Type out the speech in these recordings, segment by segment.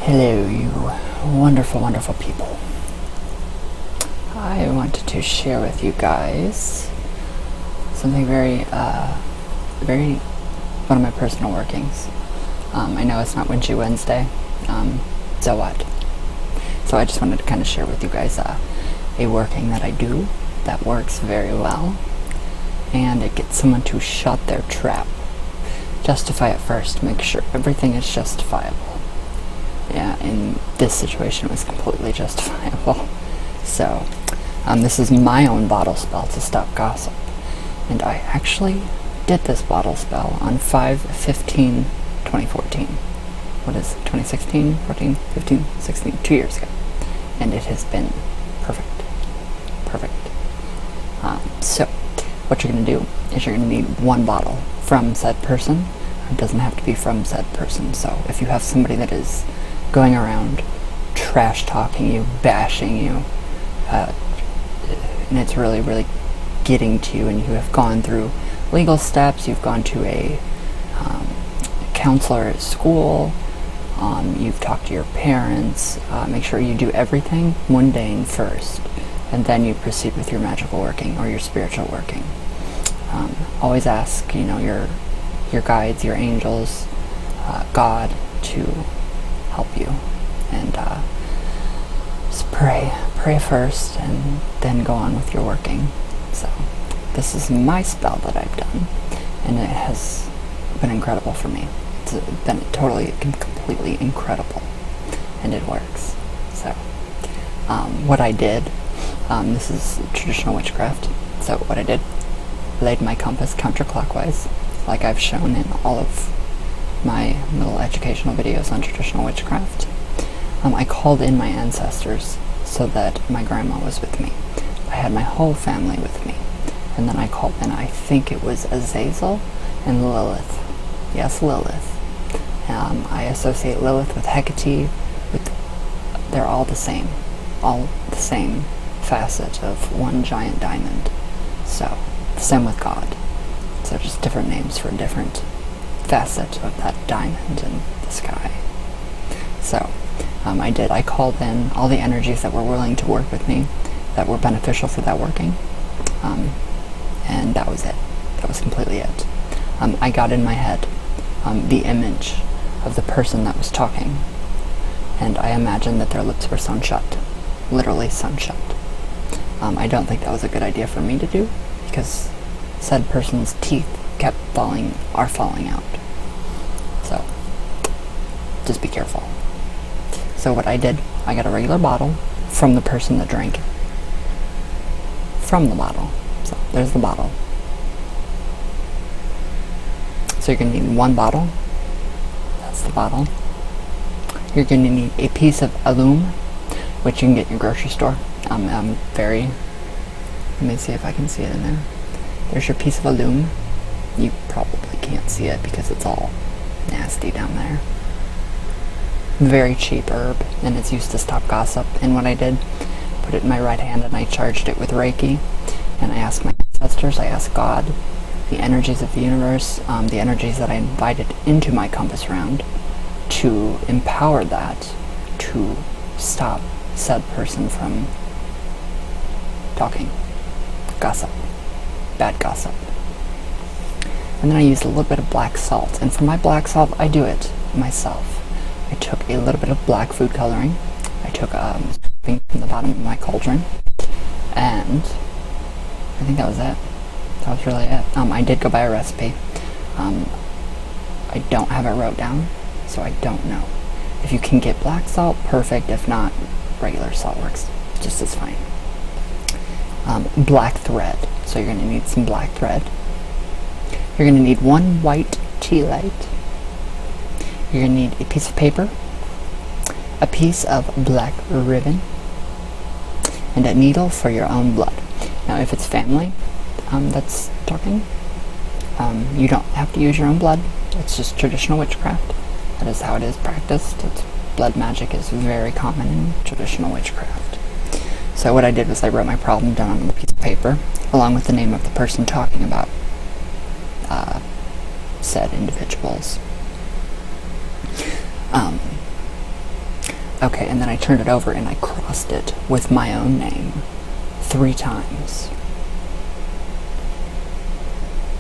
Hello, you wonderful, wonderful people. I wanted to share with you guys something very one of my personal workings. I know it's not Ouija Wednesday, so what? So I just wanted to kind of share with you guys a working that I do that works very well, and it gets someone to shut their trap. Justify it first, make sure everything is justifiable. Yeah, in this situation it was completely justifiable. So, this is my own bottle spell to stop gossip. And I actually did this bottle spell on 5/15/2014. What is it, 2016, 14, 15, 16, 2 years ago. And it has been perfect. Perfect. So, what you're going to do is you're going to need one bottle from said person. It doesn't have to be from said person. So, if you have somebody that is going around trash talking you, bashing you, and it's really, really getting to you, and you have gone through legal steps, you've gone to a counselor at school, you've talked to your parents, make sure you do everything mundane first, and then you proceed with your magical working or your spiritual working. Always ask, your guides, your angels, God to help you, and just pray first, and then go on with your working. So this is my spell that I've done, and it has been incredible for me. It's been totally, completely incredible, and it works. So what I did, this is traditional witchcraft. So what I did, laid my compass counterclockwise, like I've shown in all of my little educational videos on traditional witchcraft. I called in my ancestors so that my grandma was with me. I had my whole family with me. And then I called in, I think it was Azazel and Lilith. Yes, Lilith. I associate Lilith with Hecate. They're all the same facet of one giant diamond. So, the same with God. So just different names for different facet of that diamond in the sky. So I called in all the energies that were willing to work with me, that were beneficial for that working, and that was it. That was completely it. I got in my head the image of the person that was talking, and I imagined that their lips were sewn shut, literally sewn shut. I don't think that was a good idea for me to do, because said person's teeth are falling out. So, just be careful. So what I did, I got a regular bottle from the person that drank it. From the bottle. So, there's the bottle. So you're going to need one bottle. That's the bottle. You're going to need a piece of alum, which you can get in your grocery store. Let me see if I can see it in there. There's your piece of alum. You probably can't see it because it's all nasty down there. Very cheap herb, and it's used to stop gossip. And what I did, put it in my right hand, and I charged it with Reiki, and I asked my ancestors, I asked God, the energies of the universe, the energies that I invited into my compass round, to empower that to stop said person from talking gossip, bad gossip. And then I used a little bit of black salt, and for my black salt, I do it myself. I took a little bit of black food coloring. I took from the bottom of my cauldron, and I think that was it. That was really it. I did go by a recipe. I don't have it wrote down, so I don't know. If you can get black salt, perfect. If not, regular salt works just as fine. Black thread. So you're going to need some black thread. You're going to need one white tea light. You're going to need a piece of paper, a piece of black ribbon, and a needle for your own blood. Now, if it's family that's talking, you don't have to use your own blood. It's just traditional witchcraft. That is how it is practiced. Blood magic is very common in traditional witchcraft. So what I did was I wrote my problem down on a piece of paper, along with the name of the person talking about said individuals. Okay, and then I turned it over and I crossed it with my own name 3 times.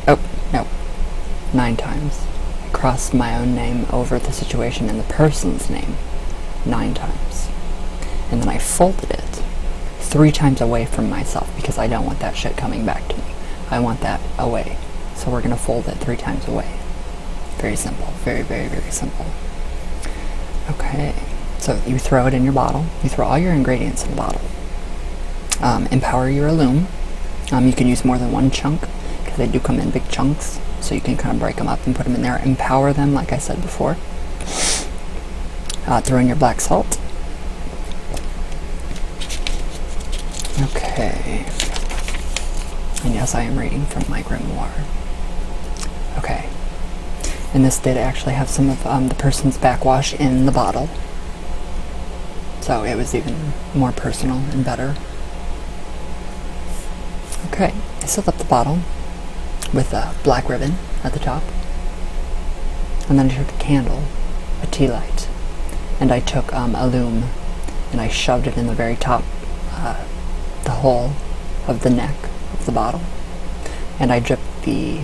Oh, no, 9 times. I crossed my own name over the situation and the person's name 9 times. And then I folded it 3 times away from myself because I don't want that shit coming back to me. I want that away. So we're going to fold it 3 times away. Very simple. Very, very, very simple. Okay. So you throw it in your bottle. You throw all your ingredients in the bottle. Empower your Illume. You can use more than 1 chunk because they do come in big chunks. So you can kind of break them up and put them in there. Empower them, like I said before. Throw in your black salt. Okay. And yes, I am reading from my grimoire. Okay. And this did actually have some of the person's backwash in the bottle. So it was even more personal and better. Okay, I sealed up the bottle with a black ribbon at the top. And then I took a candle, a tea light, and I took Illume and I shoved it in the very top, the hole of the neck of the bottle. And I dripped the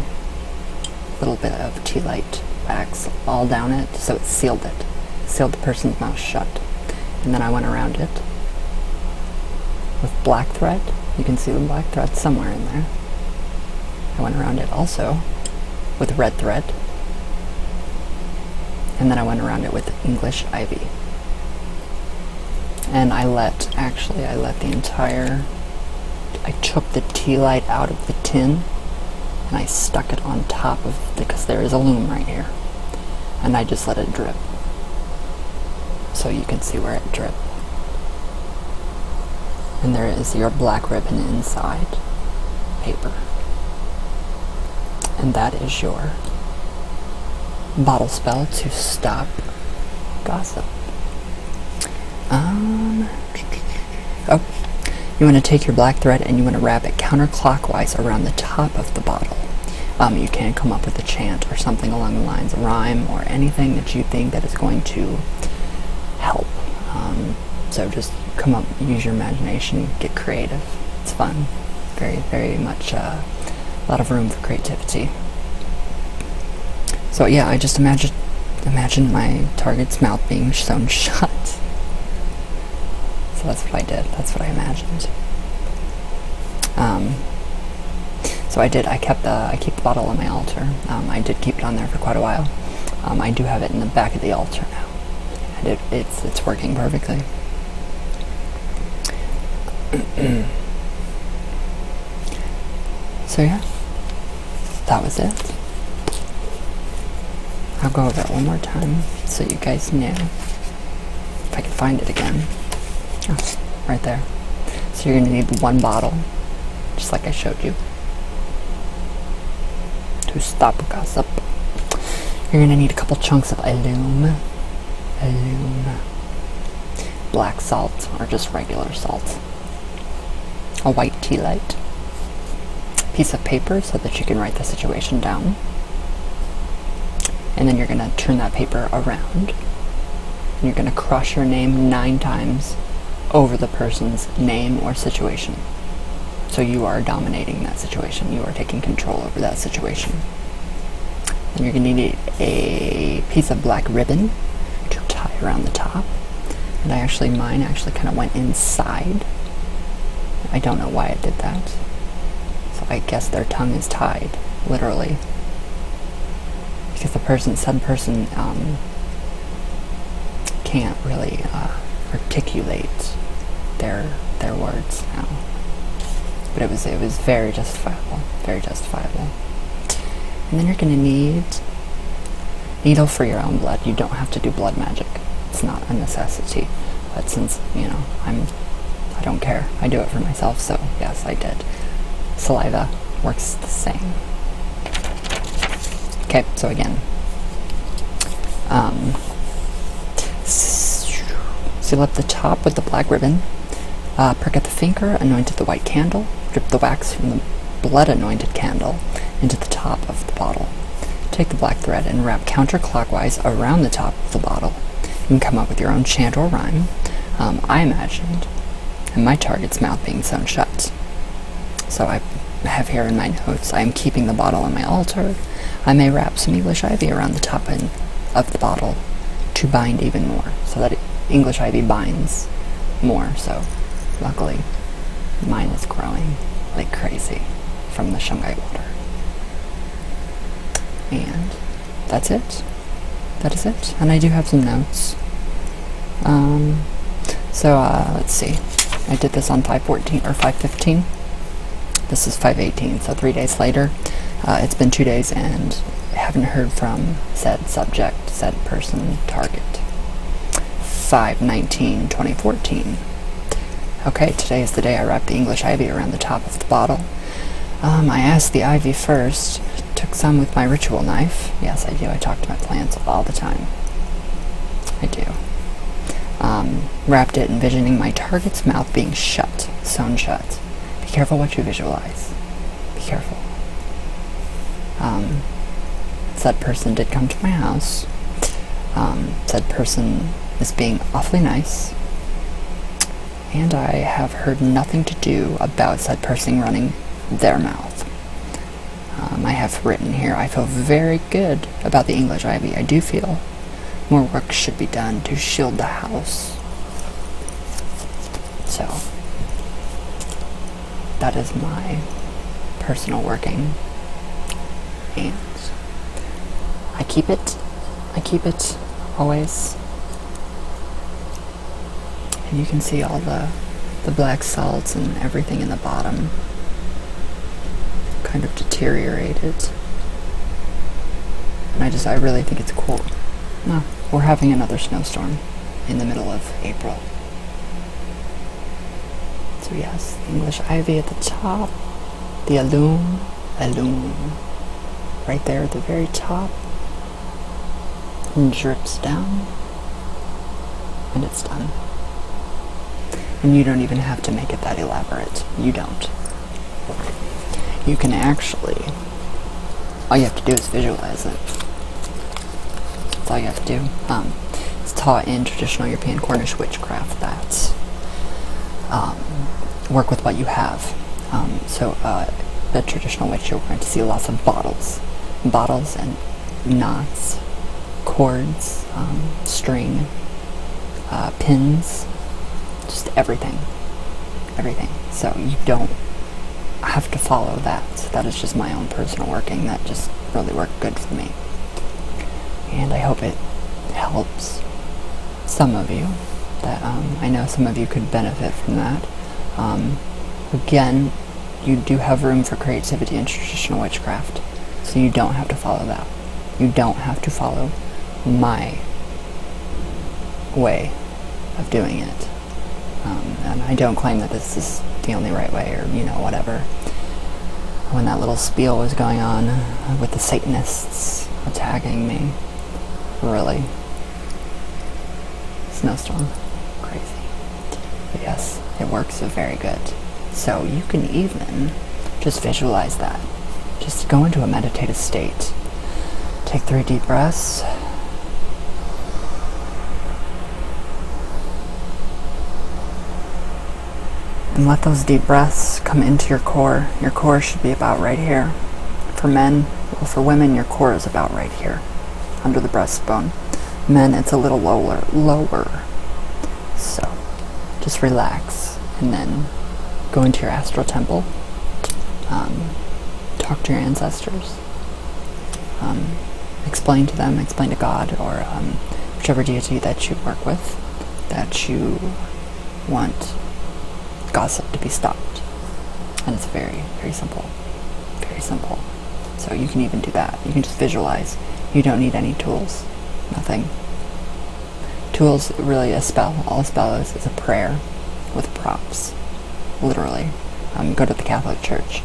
little bit of tea light wax all down it, so it sealed it. Sealed the person's mouth shut. And then I went around it with black thread. You can see the black thread somewhere in there. I went around it also with red thread. And then I went around it with English ivy. And I took the tea light out of the tin and I stuck it on top of, because there is a loom right here. And I just let it drip. So you can see where it dripped. And there is your black ribbon inside paper. And that is your bottle spell to stop gossip. You want to take your black thread and you want to wrap it counterclockwise around the top of the bottle. You can come up with a chant or something along the lines, a rhyme or anything that you think that is going to help. So just come up, use your imagination, get creative. It's fun. Very, very much a lot of room for creativity. So yeah, I just imagine my target's mouth being sewn shut. So that's what I did. That's what I imagined. So I keep the bottle on my altar. I did keep it on there for quite a while. I do have it in the back of the altar now, and it's working perfectly. So yeah, that was it. I'll go over it one more time so you guys know. If I can find it again. Oh, right there. So you're going to need 1 bottle, just like I showed you, to stop gossip. You're going to need a couple chunks of Illume, black salt, or just regular salt, a white tea light, piece of paper so that you can write the situation down, and then you're going to turn that paper around, and you're going to cross your name 9 times over the person's name or situation. So you are dominating that situation. You are taking control over that situation. And you're going to need a piece of black ribbon to tie around the top. And mine actually kind of went inside. I don't know why it did that. So I guess their tongue is tied, literally. Because the said person can't really articulate their words now. But it was very justifiable. Very justifiable. And then you're going to need needle for your own blood. You don't have to do blood magic. It's not a necessity. But since, I don't care. I do it for myself, so yes, I did. Saliva works the same. Okay, so again. Seal up the top with the black ribbon. Prick at the finger, anoint the white candle. Drip the wax from the blood-anointed candle into the top of the bottle. Take the black thread and wrap counterclockwise around the top of the bottle. You can come up with your own chant or rhyme. I imagined my target's mouth being sewn shut. So I have here in my notes, I am keeping the bottle on my altar. I may wrap some English ivy around the top end of the bottle to bind even more, so that English ivy binds more. So luckily mine is growing like crazy from the shungite water. And that's it. That is it. And I do have some notes. Let's see. I did this on 5/14 or 5/15. This is 5/18, so 3 days later. It's been 2 days and I haven't heard from said subject, said person, target. 5/19/2014. Okay, today is the day I wrapped the English ivy around the top of the bottle. I asked the ivy first, took some with my ritual knife. Yes, I do. I talk to my plants all the time. I do. Wrapped it, envisioning my target's mouth being shut, sewn shut. Be careful what you visualize. Be careful. Said person did come to my house. Said person is being awfully nice. And I have heard nothing to do about said person running their mouth. I have written here, I feel very good about the English ivy. I do feel more work should be done to shield the house. So, that is my personal working. And I keep it always. And you can see all the black salts and everything in the bottom kind of deteriorated. And I really think it's cool. No, we're having another snowstorm in the middle of April. So yes, English ivy at the top, the alum, right there at the very top, and drips down, and it's done. And you don't even have to make it that elaborate. You don't. You can actually, all you have to do is visualize it. That's all you have to do. It's taught in traditional European Cornish witchcraft that work with what you have. The traditional witch, you're going to see lots of bottles and knots, cords, string, pins, just everything. So you don't have to follow that. That is just my own personal working. That just really worked good for me. And I hope it helps some of you. That I know some of you could benefit from that. Again, you do have room for creativity in traditional witchcraft, so you don't have to follow that. You don't have to follow my way of doing it. And I don't claim that this is the only right way, or whatever. When that little spiel was going on with the Satanists attacking me, really, snowstorm, crazy. But yes, it works very good. So you can even just visualize that. Just go into a meditative state. Take 3 deep breaths. And let those deep breaths come into your core. Your core should be about right here. For men, well, for women, your core is about right here, under the breastbone. Men, it's a little lower. So, just relax, and then go into your astral temple. Talk to your ancestors. Explain to them, explain to God, or whichever deity that you work with, that you want gossip to be stopped. And it's very, very simple. Very simple. So you can even do that. You can just visualize. You don't need any tools. Nothing. Tools, really a spell. All a spell is a prayer with props. Literally. Go to the Catholic Church.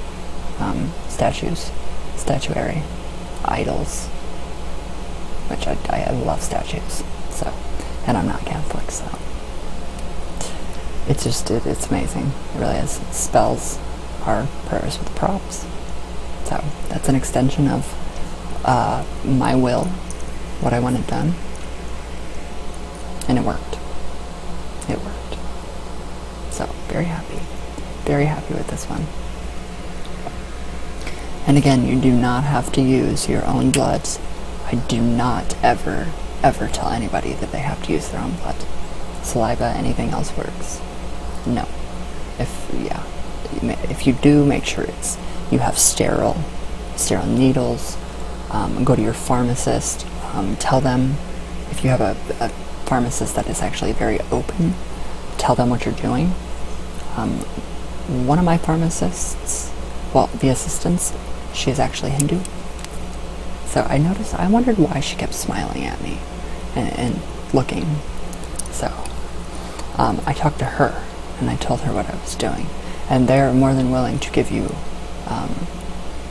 Statues. Statuary. Idols. Which I love statues. So, and I'm not Catholic, so. It's just, it's amazing. It really is. Spells are prayers with props. So, that's an extension of my will, what I wanted done. And it worked. It worked. Very happy. Very happy with this one. And again, you do not have to use your own blood. I do not ever tell anybody that they have to use their own blood. Saliva, anything else works. No. If you do, make sure you have sterile needles. Go to your pharmacist. Tell them, if you have a pharmacist that is actually very open, tell them what you're doing. One of my pharmacists, well, the assistants, she is actually Hindu. So I wondered why she kept smiling at me and looking. So I talked to her and I told her what I was doing. And they're more than willing to give you,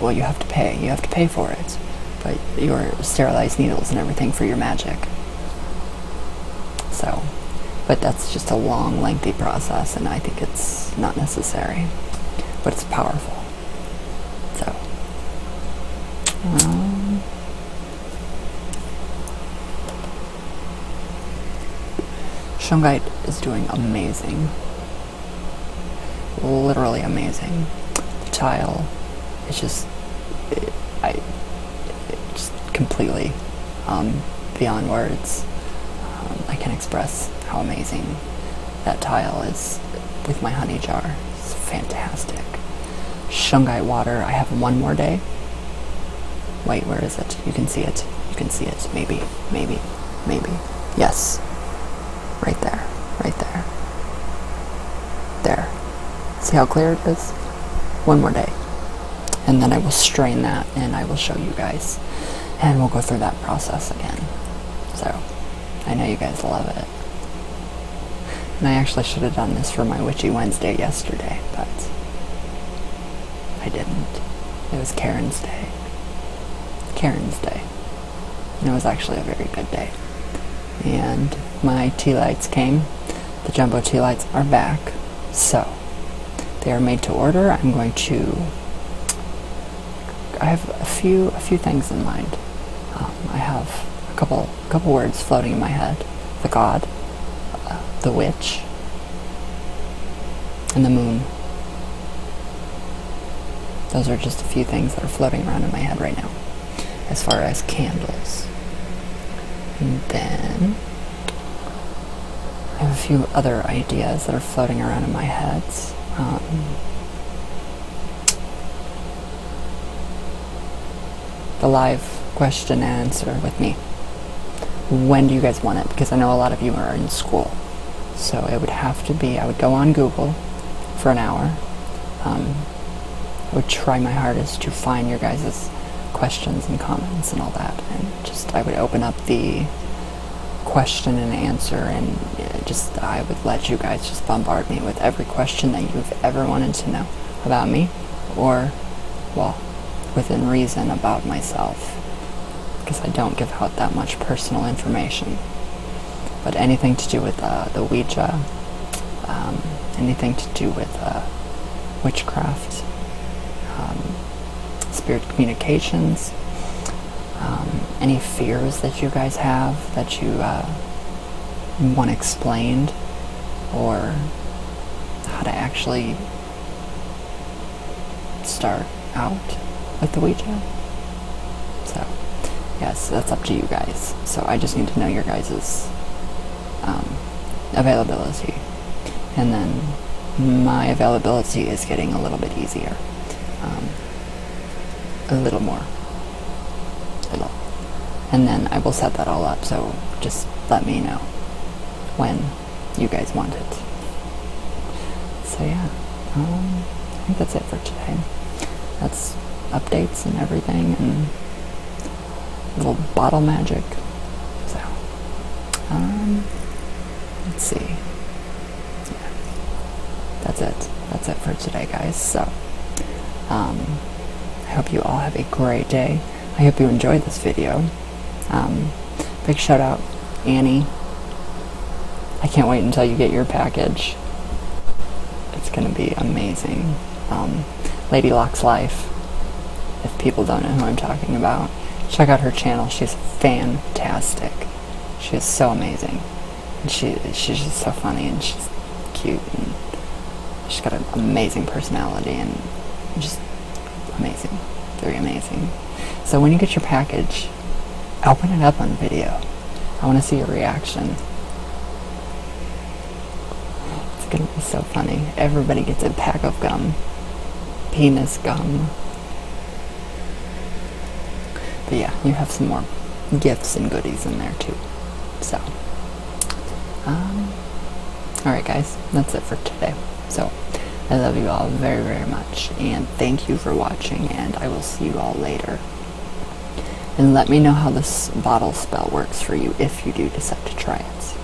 well, you have to pay. You have to pay for it. But your sterilized needles and everything for your Magick. So, but that's just a long, lengthy process, and I think it's not necessary. But it's powerful. So, Shungite is doing amazing. Literally amazing. The tile is just, just completely beyond words. I can express how amazing that tile is with my honey jar. It's fantastic. Shungite water, I have one more day. Wait, where is it? You can see it. You can see it. Maybe. Yes. Right there. Right there. There. See how clear it is? One more day. And then I will strain that and I will show you guys. And we'll go through that process again. So, I know you guys love it. And I actually should have done this for my Witchy Wednesday yesterday, but I didn't. It was Karen's Day. Karen's Day. And it was actually a very good day. And my tea lights came. The jumbo tea lights are back. So, they are made to order. I have a few things in mind. I have a couple words floating in my head. The god, the witch, and the moon. Those are just a few things that are floating around in my head right now, as far as candles. And then I have a few other ideas that are floating around in my head. The live question and answer with me. When do you guys want it? Because I know a lot of you are in school. So it would have to be, I would go on Google for an hour. I would try my hardest to find your guys' questions and comments and all that. And I would open up the question and answer, and I would let you guys just bombard me with every question that you've ever wanted to know about me, or, well, within reason about myself, because I don't give out that much personal information. But anything to do with the Ouija, anything to do with witchcraft, spirit communications, any fears that you guys have that you want explained, or how to actually start out with the Ouija. So, yes, that's up to you guys. So I just need to know your guys' availability. And then my availability is getting a little bit easier. A little more. And then I will set that all up, so just let me know when you guys want it. So yeah, I think that's it for today. That's updates and everything, and little bottle magic. So, let's see. Yeah, that's it. That's it for today, guys. So, I hope you all have a great day. I hope you enjoyed this video. Big shout out, Annie. I can't wait until you get your package. It's gonna be amazing. Lady Locke's Life. If people don't know who I'm talking about, check out her channel. She's fantastic. She is so amazing. And she's just so funny, and she's cute, and She's got an amazing personality and just amazing. Very amazing. So when you get your package, open it up on video. I want to see your reaction. It's going to be so funny. Everybody gets a pack of gum. Penis gum. But yeah, you have some more gifts and goodies in there too. So, alright guys, that's it for today. So, I love you all very, very much, and thank you for watching, and I will see you all later. And let me know how this bottle spell works for you if you do decide to try it.